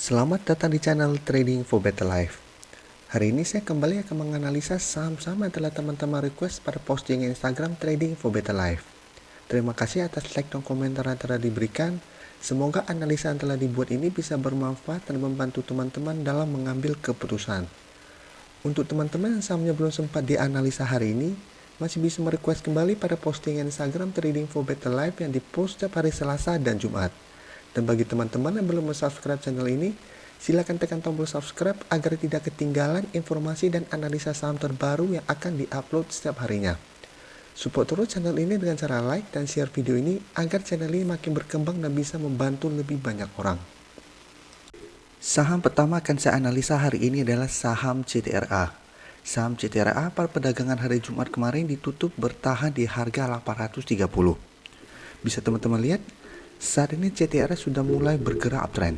Selamat datang di channel Trading for Better Life. Hari ini saya kembali akan menganalisa saham-saham yang telah teman-teman request pada posting Instagram Trading for Better Life. Terima kasih atas like dan komentar yang telah diberikan. Semoga analisa yang telah dibuat ini bisa bermanfaat dan membantu teman-teman dalam mengambil keputusan. Untuk teman-teman yang sahamnya belum sempat dianalisa hari ini, masih bisa merequest kembali pada posting Instagram Trading for Better Life yang dipost setiap hari Selasa dan Jumat. Dan bagi teman-teman yang belum subscribe channel ini, silakan tekan tombol subscribe agar tidak ketinggalan informasi dan analisa saham terbaru yang akan diupload setiap harinya. Support terus channel ini dengan cara like dan share video ini agar channel ini makin berkembang dan bisa membantu lebih banyak orang. Saham pertama akan saya analisa hari ini adalah saham CTRA. Saham CTRA pada perdagangan hari Jumat kemarin ditutup bertahan di harga 830. Bisa teman-teman lihat, saat ini CTRA sudah mulai bergerak uptrend.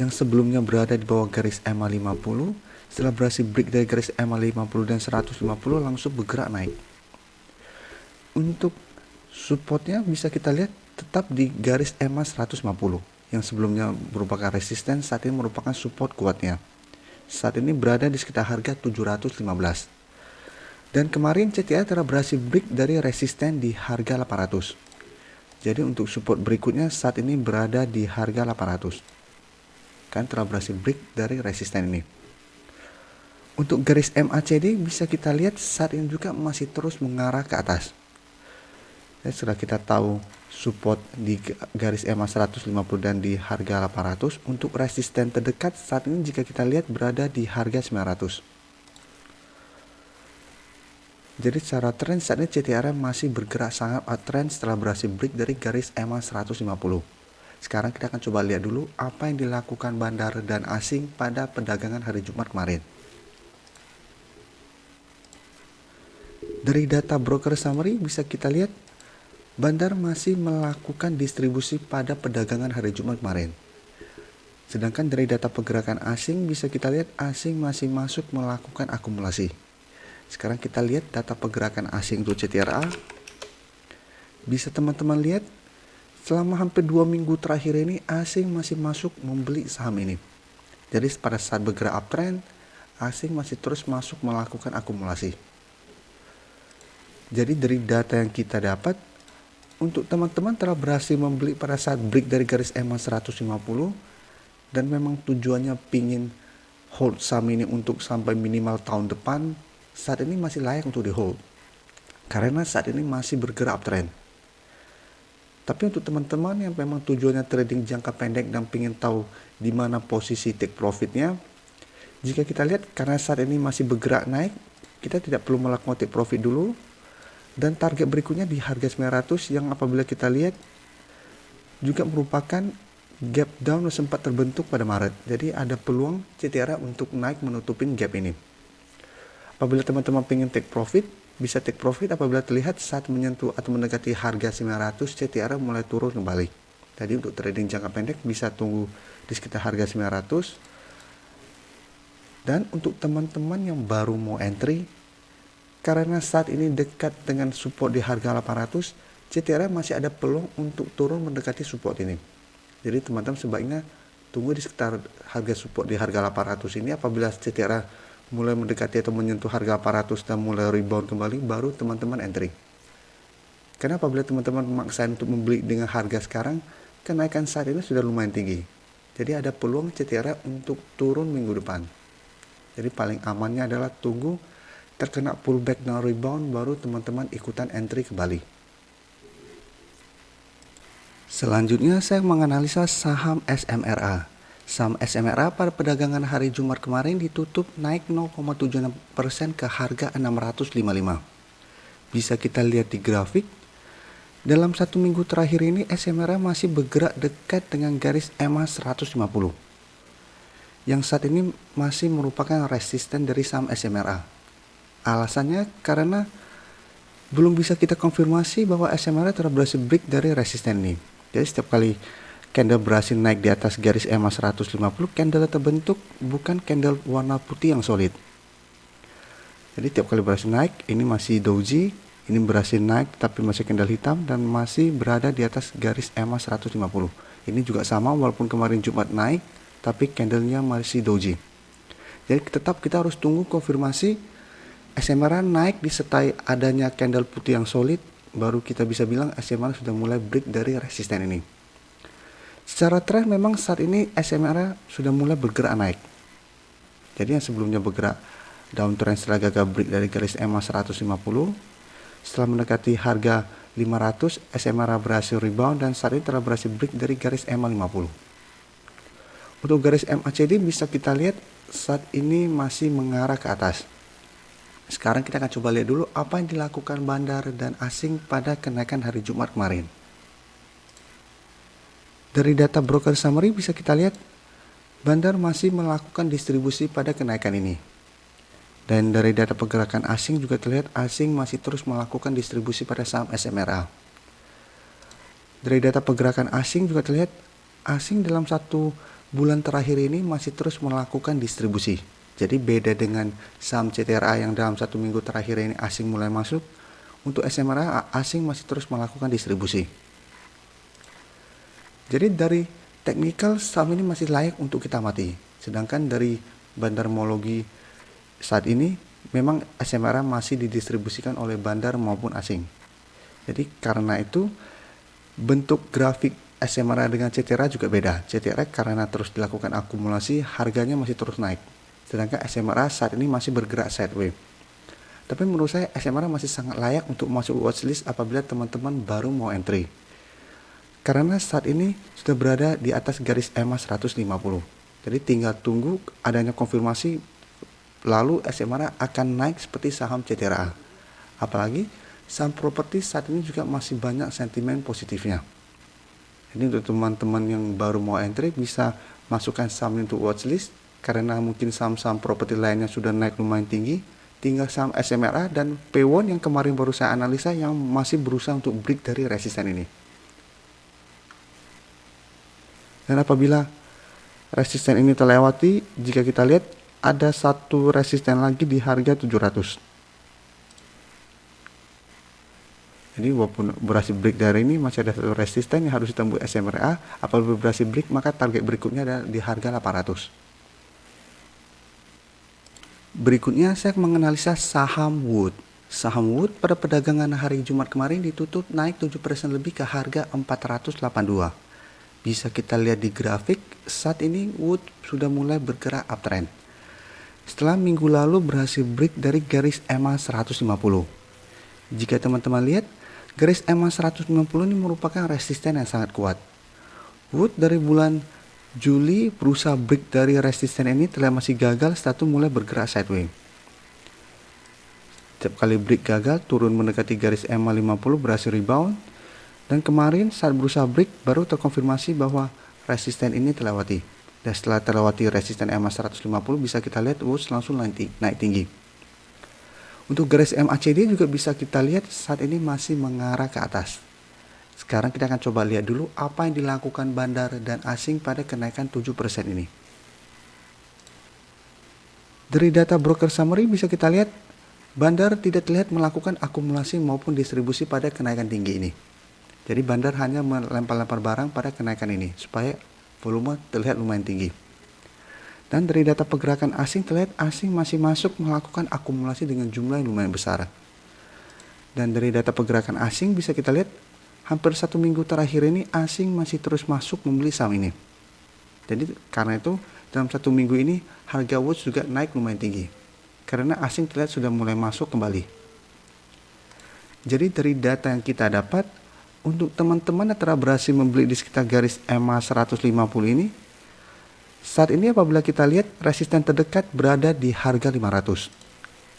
Yang sebelumnya berada di bawah garis EMA 50, setelah berhasil break dari garis EMA 50 dan 150 langsung bergerak naik. Untuk supportnya bisa kita lihat tetap di garis EMA 150, yang sebelumnya merupakan resisten, saat ini merupakan support kuatnya. Saat ini berada di sekitar harga 715. Dan kemarin CTRA telah berhasil break dari resisten di harga 800. Jadi untuk support berikutnya saat ini berada di harga 800. Kan telah berhasil break dari resisten ini. Untuk garis MACD bisa kita lihat saat ini juga masih terus mengarah ke atas. Dan setelah kita tahu support di garis EMA 150 dan di harga 800, untuk resisten terdekat saat ini jika kita lihat berada di harga 900. Jadi secara tren saat ini CTRA masih bergerak sangat uptrend setelah berhasil break dari garis EMA 150. Sekarang kita akan coba lihat dulu apa yang dilakukan bandar dan asing pada perdagangan hari Jumat kemarin. Dari data broker summary bisa kita lihat bandar masih melakukan distribusi pada perdagangan hari Jumat kemarin. Sedangkan dari data pergerakan asing bisa kita lihat asing masih masuk melakukan akumulasi. Sekarang kita lihat data pergerakan asing untuk CTRA. Bisa teman-teman lihat selama hampir 2 minggu terakhir ini asing masih masuk membeli saham ini. Jadi pada saat bergerak uptrend, asing masih terus masuk melakukan akumulasi. Jadi dari data yang kita dapat, untuk teman-teman telah berhasil membeli pada saat break dari garis EMA 150 dan memang tujuannya pingin hold saham ini untuk sampai minimal tahun depan, saat ini masih layak untuk di hold karena saat ini masih bergerak uptrend. Tapi untuk teman-teman yang memang tujuannya trading jangka pendek dan ingin tahu di mana posisi take profitnya, jika kita lihat karena saat ini masih bergerak naik, kita tidak perlu melakukan take profit dulu, dan target berikutnya di harga 900 yang apabila kita lihat juga merupakan gap down yang sempat terbentuk pada Maret. Jadi ada peluang CTRA untuk naik menutupin gap ini. Apabila teman-teman ingin take profit, bisa take profit apabila terlihat saat menyentuh atau mendekati harga 900 CTRA mulai turun kembali. Jadi untuk trading jangka pendek bisa tunggu di sekitar harga 900. Dan untuk teman-teman yang baru mau entry, karena saat ini dekat dengan support di harga 800, CTRA masih ada peluang untuk turun mendekati support ini. Jadi teman-teman sebaiknya tunggu di sekitar harga support di harga 800 ini. Apabila CTRA mulai mendekati atau menyentuh harga 400 dan mulai rebound kembali, baru teman-teman entry. Karena apabila teman-teman memaksakan untuk membeli dengan harga sekarang, kenaikan saat ini sudah lumayan tinggi. Jadi ada peluang CTRA untuk turun minggu depan. Jadi paling amannya adalah tunggu terkena pullback dan rebound, baru teman-teman ikutan entry kembali. Selanjutnya saya menganalisa saham SMRA. Saham SMRA pada perdagangan hari Jumat kemarin ditutup naik 0,76% ke harga 655. Bisa kita lihat di grafik, dalam 1 minggu terakhir ini SMRA masih bergerak dekat dengan garis EMA 150. Yang saat ini masih merupakan resisten dari saham SMRA. Alasannya karena belum bisa kita konfirmasi bahwa SMRA telah berhasil break dari resisten ini. Jadi setiap kali candle berhasil naik di atas garis EMA 150, candle terbentuk bukan candle warna putih yang solid. Jadi tiap kali berhasil naik, ini masih doji, ini berhasil naik tapi masih candle hitam dan masih berada di atas garis EMA 150. Ini juga sama, walaupun kemarin Jumat naik, tapi candlenya masih doji. Jadi tetap kita harus tunggu konfirmasi SMRA naik disertai adanya candle putih yang solid, baru kita bisa bilang SMRA sudah mulai break dari resisten ini. Secara tren memang saat ini SMRA sudah mulai bergerak naik. Jadi yang sebelumnya bergerak downtrend setelah gagal break dari garis EMA 150, setelah mendekati harga 500, SMRA berhasil rebound dan saat ini telah berhasil break dari garis EMA 50. Untuk garis MACD bisa kita lihat saat ini masih mengarah ke atas. Sekarang kita akan coba lihat dulu apa yang dilakukan bandar dan asing pada kenaikan hari Jumat kemarin. Dari data broker summary bisa kita lihat bandar masih melakukan distribusi pada kenaikan ini. Dan dari data pergerakan asing juga terlihat asing masih terus melakukan distribusi pada saham SMRA. Dari data pergerakan asing juga terlihat asing dalam 1 bulan terakhir ini masih terus melakukan distribusi. Jadi beda dengan saham CTRA yang dalam 1 minggu terakhir ini asing mulai masuk, untuk SMRA asing masih terus melakukan distribusi. Jadi dari teknikal saham ini masih layak untuk kita amati. Sedangkan dari bandarmologi saat ini memang SMRA masih didistribusikan oleh bandar maupun asing. Jadi karena itu bentuk grafik SMRA dengan CTRA juga beda. CTRA karena terus dilakukan akumulasi harganya masih terus naik. Sedangkan SMRA saat ini masih bergerak sideways. Tapi menurut saya SMRA masih sangat layak untuk masuk watchlist apabila teman-teman baru mau entry. Karena saat ini sudah berada di atas garis EMA 150. Jadi tinggal tunggu adanya konfirmasi lalu SMRA akan naik seperti saham CTRA. Apalagi saham properti saat ini juga masih banyak sentimen positifnya. Jadi untuk teman-teman yang baru mau entry bisa masukkan saham untuk watchlist karena mungkin saham-saham properti lainnya sudah naik lumayan tinggi. Tinggal saham SMRA dan P1 yang kemarin baru saya analisa yang masih berusaha untuk break dari resisten ini. Dan apabila resisten ini terlewati, jika kita lihat ada satu resisten lagi di harga 700. Jadi walaupun berhasil break dari ini masih ada satu resisten yang harus ditembus SMRA. Apabila berhasil break maka target berikutnya ada di harga 800. Berikutnya saya menganalisa saham Wood. Saham Wood pada perdagangan hari Jumat kemarin ditutup naik 7% lebih ke harga 482. Bisa kita lihat di grafik, saat ini Wood sudah mulai bergerak uptrend. Setelah minggu lalu berhasil break dari garis EMA 150. Jika teman-teman lihat, garis EMA 150 ini merupakan resisten yang sangat kuat. Wood dari bulan Juli berusaha break dari resisten ini telah masih gagal setelah itu mulai bergerak sideways. Setiap kali break gagal, turun mendekati garis EMA 50 berhasil rebound. Dan kemarin saat berusaha break baru terkonfirmasi bahwa resisten ini terlewati. Dan setelah terlewati resisten EMA 150 bisa kita lihat Woods langsung naik tinggi. Untuk garis MACD juga bisa kita lihat saat ini masih mengarah ke atas. Sekarang kita akan coba lihat dulu apa yang dilakukan bandar dan asing pada kenaikan 7% ini. Dari data broker summary bisa kita lihat bandar tidak terlihat melakukan akumulasi maupun distribusi pada kenaikan tinggi ini. Jadi bandar hanya melempar-lempar barang pada kenaikan ini supaya volume terlihat lumayan tinggi. Dan dari data pergerakan asing terlihat asing masih masuk melakukan akumulasi dengan jumlah yang lumayan besar. Dan dari data pergerakan asing bisa kita lihat hampir 1 minggu terakhir ini asing masih terus masuk membeli saham ini. Jadi karena itu dalam 1 minggu ini harga Woods juga naik lumayan tinggi. Karena asing terlihat sudah mulai masuk kembali. Jadi dari data yang kita dapat, untuk teman-teman yang telah berhasil membeli di sekitar garis EMA 150 ini, saat ini apabila kita lihat resisten terdekat berada di harga 500.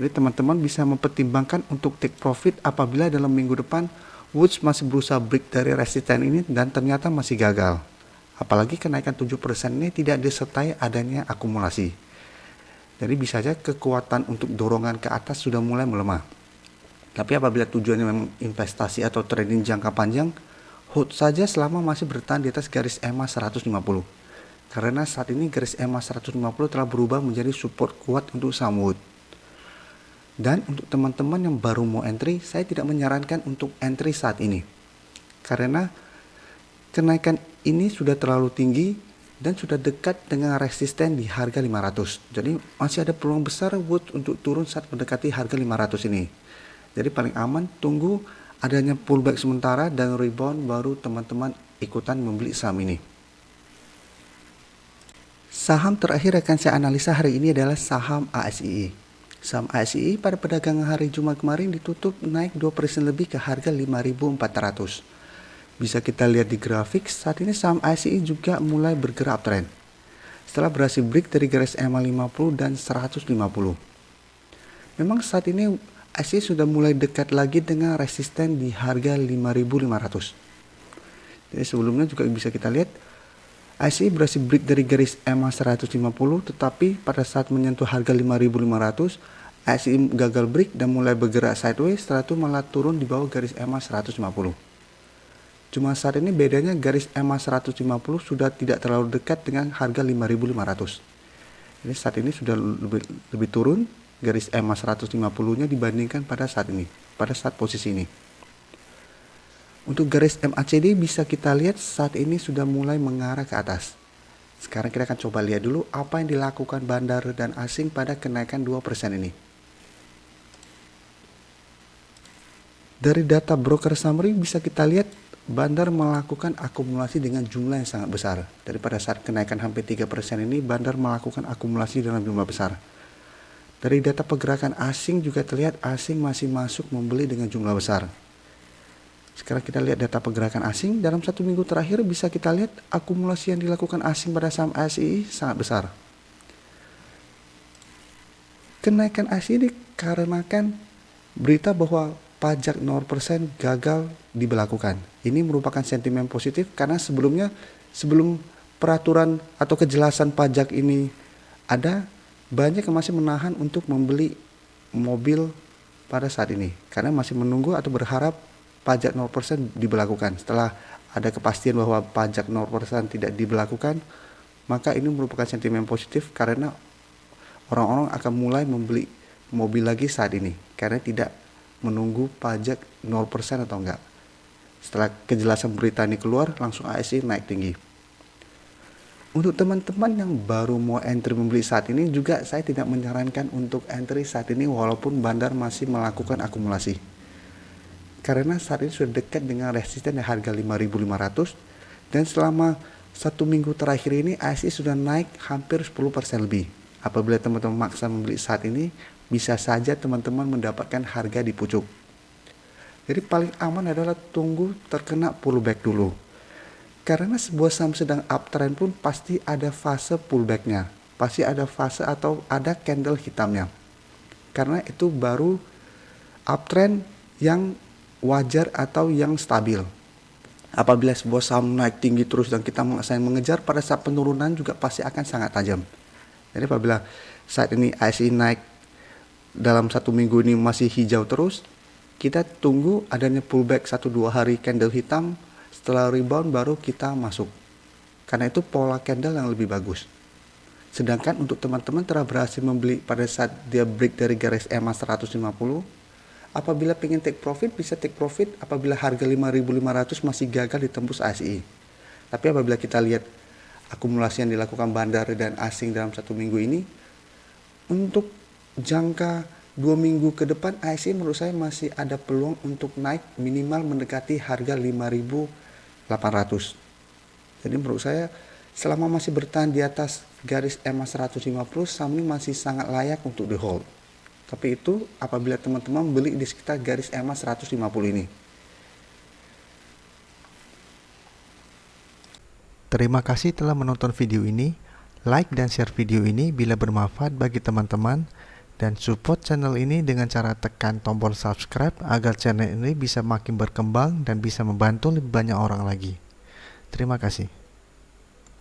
Jadi teman-teman bisa mempertimbangkan untuk take profit apabila dalam minggu depan Woods masih berusaha break dari resisten ini dan ternyata masih gagal. Apalagi kenaikan 7% ini tidak disertai adanya akumulasi. Jadi bisa saja kekuatan untuk dorongan ke atas sudah mulai melemah. Tapi apabila tujuannya memang investasi atau trading jangka panjang, hold saja selama masih bertahan di atas garis EMA 150. Karena saat ini garis EMA 150 telah berubah menjadi support kuat untuk saham Wood. Dan untuk teman-teman yang baru mau entry, saya tidak menyarankan untuk entry saat ini. Karena kenaikan ini sudah terlalu tinggi dan sudah dekat dengan resisten di harga 500. Jadi masih ada peluang besar Wood untuk turun saat mendekati harga 500 ini. Jadi paling aman tunggu adanya pullback sementara dan rebound baru teman-teman ikutan membeli saham ini. Saham terakhir akan saya analisa hari ini adalah saham ASII. Saham ASII pada perdagangan hari Jumat kemarin ditutup naik 2% lebih ke harga 5.400. Bisa kita lihat di grafik, saat ini saham ASII juga mulai bergerak uptrend setelah berhasil break dari garis EMA 50 dan 150. Memang saat ini ASII sudah mulai dekat lagi dengan resisten di harga 5.500. Jadi sebelumnya juga bisa kita lihat ASII berhasil break dari garis EMA 150, tetapi pada saat menyentuh harga 5.500 ASII gagal break dan mulai bergerak sideways, setelah itu malah turun di bawah garis EMA 150. Cuma saat ini bedanya garis EMA 150 sudah tidak terlalu dekat dengan harga 5.500. Jadi saat ini sudah lebih turun garis EMA 150-nya dibandingkan pada saat ini, pada saat posisi ini. Untuk garis MACD bisa kita lihat saat ini sudah mulai mengarah ke atas. Sekarang kita akan coba lihat dulu apa yang dilakukan bandar dan asing pada kenaikan 2% ini. Dari data broker summary bisa kita lihat bandar melakukan akumulasi dengan jumlah yang sangat besar. Daripada saat kenaikan hampir 3% ini, bandar melakukan akumulasi dalam jumlah besar. Dari data pergerakan asing juga terlihat asing masih masuk membeli dengan jumlah besar. Sekarang kita lihat data pergerakan asing. Dalam 1 minggu terakhir bisa kita lihat akumulasi yang dilakukan asing pada saham ASII sangat besar. Kenaikan ASII dikarenakan berita bahwa pajak 0% gagal diberlakukan. Ini merupakan sentimen positif karena sebelum peraturan atau kejelasan pajak ini ada, banyak yang masih menahan untuk membeli mobil pada saat ini karena masih menunggu atau berharap pajak 0% diberlakukan. Setelah ada kepastian bahwa pajak 0% tidak diberlakukan, maka ini merupakan sentimen positif karena orang-orang akan mulai membeli mobil lagi saat ini karena tidak menunggu pajak 0% atau enggak. Setelah kejelasan berita ini keluar, langsung ASI naik tinggi. Untuk teman-teman yang baru mau entry membeli saat ini juga saya tidak menyarankan untuk entry saat ini walaupun bandar masih melakukan akumulasi. Karena saat ini sudah dekat dengan resisten di harga 5.500 dan selama 1 minggu terakhir ini ASI sudah naik hampir 10% lebih. Apabila teman-teman maksa membeli saat ini, bisa saja teman-teman mendapatkan harga di pucuk. Jadi paling aman adalah tunggu terkena pullback dulu. Karena sebuah saham sedang uptrend pun pasti ada fase pullbacknya. Pasti ada fase atau ada candle hitamnya. Karena itu baru uptrend yang wajar atau yang stabil. Apabila sebuah saham naik tinggi terus dan kita mengejar, pada saat penurunan juga pasti akan sangat tajam. Jadi apabila saat ini ASI naik dalam 1 minggu ini masih hijau terus, kita tunggu adanya pullback 1-2 hari candle hitam, setelah rebound baru kita masuk. Karena itu pola candle yang lebih bagus. Sedangkan untuk teman-teman telah berhasil membeli pada saat dia break dari garis EMA 150, apabila pengen take profit bisa take profit apabila harga 5.500 masih gagal ditembus ASI. Tapi apabila kita lihat akumulasi yang dilakukan bandar dan asing dalam 1 minggu ini, untuk jangka 2 minggu ke depan ASI menurut saya masih ada peluang untuk naik minimal mendekati harga 5.800. Jadi menurut saya selama masih bertahan di atas garis EMA 150, saham ini masih sangat layak untuk di hold. Tapi itu apabila teman-teman beli di sekitar garis EMA 150 ini. Terima kasih telah menonton video ini. Like dan share video ini bila bermanfaat bagi teman-teman. Dan support channel ini dengan cara tekan tombol subscribe agar channel ini bisa makin berkembang dan bisa membantu lebih banyak orang lagi. Terima kasih.